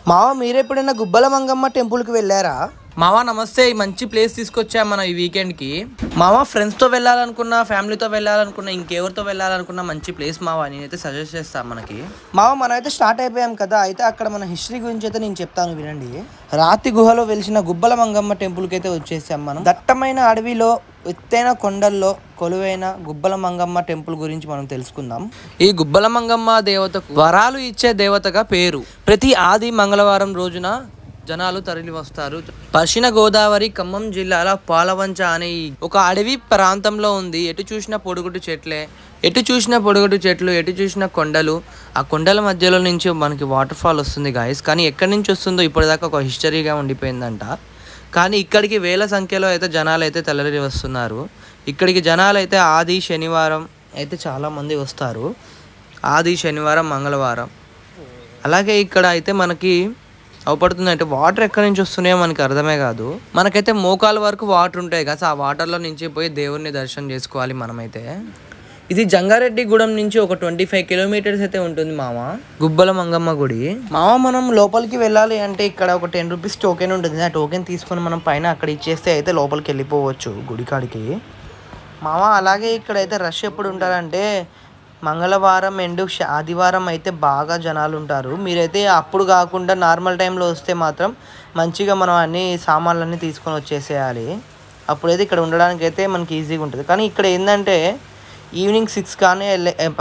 మావా మీరెప్పుడైనా గుబ్బల మంగమ్మ టెంపుల్కి వెళ్ళారా? మావా నమస్తే. మంచి ప్లేస్ తీసుకొచ్చాం మనం ఈ వీకెండ్కి. మావా ఫ్రెండ్స్తో వెళ్ళాలనుకున్నా, ఫ్యామిలీతో వెళ్ళాలనుకున్నా, ఇంకెవరితో వెళ్ళాలనుకున్నా మంచి ప్లేస్ మావా. నేనైతే సజెస్ట్ చేస్తాను మనకి. మావా మనమైతే స్టార్ట్ అయిపోయాం కదా, అయితే అక్కడ మన హిస్టరీ గురించి అయితే నేను చెప్తాను వినండి. రాతి గుహలో వెలిసిన గుబ్బల మంగమ్మ టెంపుల్కి అయితే వచ్చేసాం మనం. దట్టమైన అడవిలో ఎత్తైన కొండల్లో కొలువైన గుబ్బల మంగమ్మ టెంపుల్ గురించి మనం తెలుసుకుందాం. ఈ గుబ్బల మంగమ్మ దేవతకు వరాలు ఇచ్చే దేవతగా పేరు. ప్రతి ఆది మంగళవారం రోజున జనాలు తరలి వస్తారు. పశ్చిమ గోదావరి ఖమ్మం జిల్లాల పాలవంచ అనే ఒక అడవి ప్రాంతంలో ఉంది. ఎటు చూసినా పొడుగుడు చెట్లే, ఎటు చూసినా కొండలు. ఆ కొండల మధ్యలో నుంచి మనకి వాటర్ ఫాల్ వస్తుంది గాయస్. కానీ ఎక్కడి నుంచి వస్తుందో ఇప్పటిదాకా ఒక హిస్టరీగా ఉండిపోయిందంట. కానీ ఇక్కడికి వేల సంఖ్యలో అయితే జనాలు అయితే తరలి వస్తున్నారు. ఇక్కడికి జనాలు అయితే ఆది శనివారం అయితే చాలామంది వస్తారు. ఆది శనివారం మంగళవారం. అలాగే ఇక్కడ అయితే మనకి అవపడుతుంది అంటే వాటర్ ఎక్కడి నుంచి వస్తున్నాయో మనకి అర్థమే కాదు. మనకైతే మోకాల వరకు వాటర్ ఉంటాయి కదా, ఆ వాటర్లో నుంచి పోయి దేవుడిని దర్శనం చేసుకోవాలి మనమైతే. ఇది జంగారెడ్డిగూడెం నుంచి ఒక 25 కిలోమీటర్స్ అయితే ఉంటుంది మామ గుబ్బల మంగమ్మ గుడి. మామ మనం లోపలికి వెళ్ళాలి అంటే ఇక్కడ ఒక 10 రూపీస్ టోకెన్ ఉంటుంది. ఆ టోకెన్ తీసుకొని మనం పైన అక్కడ ఇచ్చేస్తే అయితే లోపలికి వెళ్ళిపోవచ్చు గుడికాడికి మామ. అలాగే ఇక్కడైతే రష్ ఎప్పుడు ఉంటారంటే మంగళవారం అండ్ ఆదివారం అయితే బాగా జనాలు ఉంటారు. మీరైతే అప్పుడు కాకుండా నార్మల్ టైంలో వస్తే మాత్రం మంచిగా మనం అన్ని సామాన్లన్నీ తీసుకొని వచ్చేసేయాలి. అప్పుడైతే ఇక్కడ ఉండడానికి అయితే మనకి ఈజీగా ఉంటుంది. కానీ ఇక్కడ ఏంటంటే ఈవినింగ్ 6 కానీ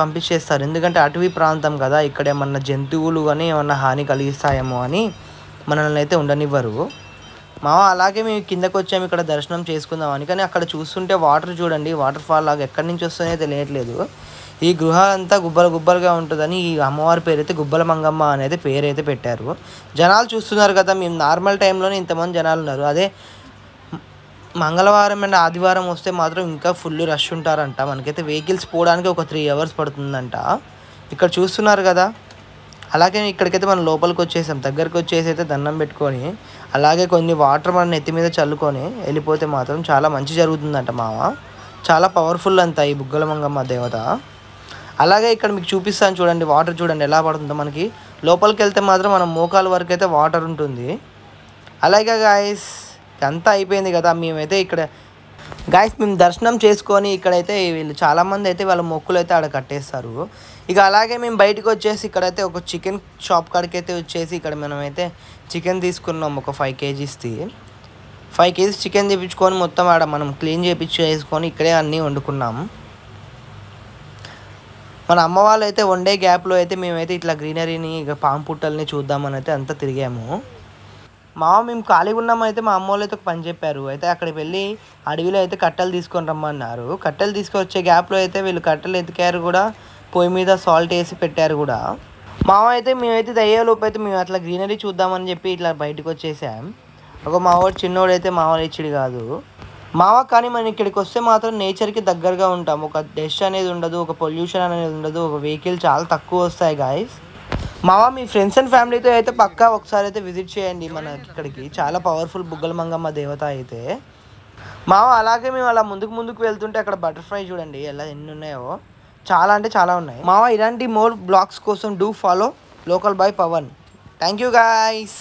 పంపించేస్తారు. ఎందుకంటే అటవీ ప్రాంతం కదా, ఇక్కడ ఏమన్నా జంతువులు కానీ ఏమన్నా హాని కలిగిస్తాయేమో అని మనల్ని అయితే ఉండనివ్వరు మామ. అలాగే మేము కిందకు వచ్చాము ఇక్కడ దర్శనం చేసుకుందామని. కానీ అక్కడ చూస్తుంటే వాటర్ చూడండి, వాటర్ ఫాల్ లాగా ఎక్కడి నుంచి వస్తుందో తెలియట్లేదు. ఈ గృహ అంతా గుబ్బలుగా ఉంటుందని ఈ అమ్మవారి పేరు అయితే గుబ్బల మంగమ్మ అనేది పేరు అయితే పెట్టారు. జనాలు చూస్తున్నారు కదా, మేము నార్మల్ టైంలోనే ఇంతమంది జనాలు ఉన్నారు. అదే మంగళవారం అండ్ ఆదివారం వస్తే మాత్రం ఇంకా ఫుల్ రష్ ఉంటారంట. మనకైతే వెహికల్స్ పోవడానికి ఒక 3 అవర్స్ పడుతుందంట. ఇక్కడ చూస్తున్నారు కదా. అలాగే ఇక్కడికైతే మనం లోపలికి వచ్చేసాం. దగ్గరికి వచ్చేసి అయితే దండం పెట్టుకొని అలాగే కొన్ని వాటర్ మన నెత్తి మీద చల్లుకొని వెళ్ళిపోతే మాత్రం చాలా మంచి జరుగుతుందంట మామ. చాలా పవర్ఫుల్ అంట ఈ గుబ్బల మంగమ్మ దేవత. అలాగే ఇక్కడ మీకు చూపిస్తాను చూడండి, వాటర్ చూడండి ఎలా పడుతుందో. మనకి లోపలికి వెళ్తే మాత్రం మనం మోకాల వరకు అయితే వాటర్ ఉంటుంది. అలాగే గాయస్ అంతా అయిపోయింది కదా, మేమైతే ఇక్కడ మేము దర్శనం చేసుకొని ఇక్కడైతే వీళ్ళు చాలామంది అయితే వాళ్ళ మొక్కులు అయితే ఆడ కట్టేస్తారు. ఇక అలాగే మేము బయటకు వచ్చేసి ఇక్కడైతే ఒక చికెన్ షాప్ కాడికి అయితే వచ్చేసి ఇక్కడ మనమైతే చికెన్ తీసుకున్నాం. ఒక 5 కేజీస్ది 5 కేజీస్ చికెన్ తెప్పించుకొని మొత్తం ఆడ మనం క్లీన్ చేసుకొని ఇక్కడే అన్నీ వండుకున్నాం. మన అమ్మ వాళ్ళు అయితే వన్ డే గ్యాప్లో అయితే మేమైతే ఇట్లా గ్రీనరీని ఇక పాము పుట్టల్ని చూద్దామని అయితే అంతా తిరిగాము. మేము ఖాళీగా ఉన్నామైతే మా అమ్మ వాళ్ళు అయితే ఒక పని చెప్పారు. అయితే అక్కడికి వెళ్ళి అడవిలో అయితే కట్టెలు తీసుకొని రమ్మన్నారు. కట్టెలు తీసుకొచ్చే గ్యాప్లో అయితే వీళ్ళు కట్టెలు ఎతికారు కూడా, పొయ్యి మీద సాల్ట్ వేసి పెట్టారు కూడా. అయితే మేమైతే అయ్యేలోపు అయితే మేము అట్లా గ్రీనరీ చూద్దామని చెప్పి ఇట్లా బయటకు వచ్చేసాం. ఒక మావాడు చిన్నోడు అయితే మావాడు ఇచ్చిడు కాదు కానీ మనం ఇక్కడికి వస్తే మాత్రం నేచర్కి దగ్గరగా ఉంటాం. ఒక డస్ట్ అనేది ఉండదు, ఒక పొల్యూషన్ అనేది ఉండదు, ఒక వెహికల్ చాలా తక్కువ వస్తాయి గాయస్. మీ ఫ్రెండ్స్ అండ్ ఫ్యామిలీతో అయితే పక్కా ఒకసారి అయితే విజిట్ చేయండి మన ఇక్కడికి. చాలా పవర్ఫుల్ గుబ్బల మంగమ్మ దేవత అయితే అలాగే మేము అలా ముందుకు వెళ్తుంటే అక్కడ బటర్ఫ్లై చూడండి ఎలా ఎన్ని ఉన్నాయో, చాలా అంటే చాలా ఉన్నాయి ఇలాంటి మోర్ బ్లాగ్స్ కోసం do follow local boy Pavan. Thank you guys.